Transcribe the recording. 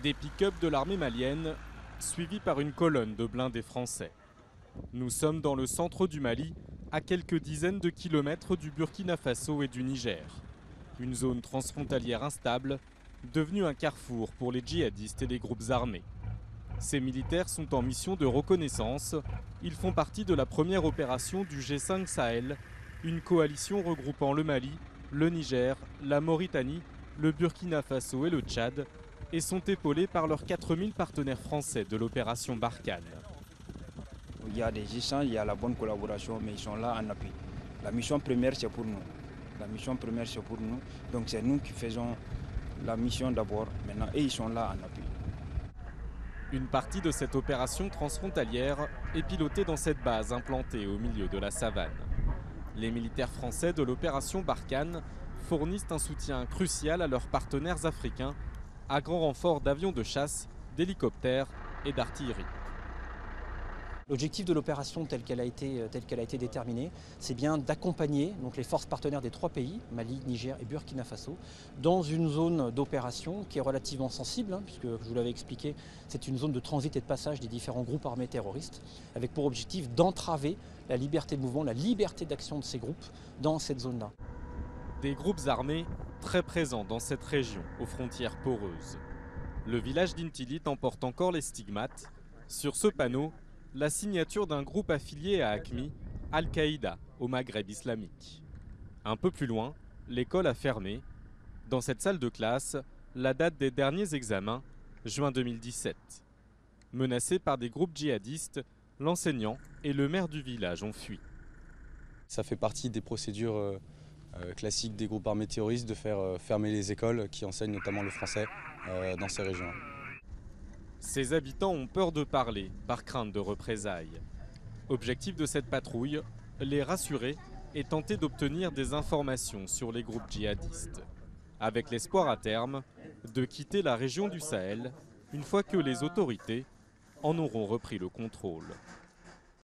Des pick-up de l'armée malienne, suivis par une colonne de blindés français. Nous sommes dans le centre du Mali, à quelques dizaines de kilomètres du Burkina Faso et du Niger. Une zone transfrontalière instable, devenue un carrefour pour les djihadistes et les groupes armés. Ces militaires sont en mission de reconnaissance. Ils font partie de la première opération du G5 Sahel, une coalition regroupant le Mali, le Niger, la Mauritanie, le Burkina Faso et le Tchad, et sont épaulés par leurs 4000 partenaires français de l'opération Barkhane. Il y a des échanges, il y a la bonne collaboration, mais ils sont là en appui. La mission première, c'est pour nous. La mission première, c'est pour nous. Donc c'est nous qui faisons la mission d'abord. Maintenant, et ils sont là en appui. Une partie de cette opération transfrontalière est pilotée dans cette base implantée au milieu de la savane. Les militaires français de l'opération Barkhane fournissent un soutien crucial à leurs partenaires africains, à grand renfort d'avions de chasse, d'hélicoptères et d'artillerie. L'objectif de l'opération telle qu'elle a été déterminée, c'est bien d'accompagner les forces partenaires des trois pays, Mali, Niger et Burkina Faso, dans une zone d'opération qui est relativement sensible, puisque je vous l'avais expliqué, c'est une zone de transit et de passage des différents groupes armés terroristes, avec pour objectif d'entraver la liberté de mouvement, la liberté d'action de ces groupes dans cette zone-là. Des groupes armés très présents dans cette région, aux frontières poreuses. Le village d'Intilit en porte encore les stigmates. Sur ce panneau, la signature d'un groupe affilié à AQMI, Al-Qaïda, au Maghreb islamique. Un peu plus loin, l'école a fermé. Dans cette salle de classe, la date des derniers examens, juin 2017. Menacés par des groupes djihadistes, l'enseignant et le maire du village ont fui. Ça fait partie des procédures classiques des groupes armés terroristes de faire fermer les écoles qui enseignent notamment le français dans ces régions. Ces habitants ont peur de parler, par crainte de représailles. Objectif de cette patrouille, les rassurer et tenter d'obtenir des informations sur les groupes djihadistes. Avec l'espoir à terme de quitter la région du Sahel une fois que les autorités en auront repris le contrôle.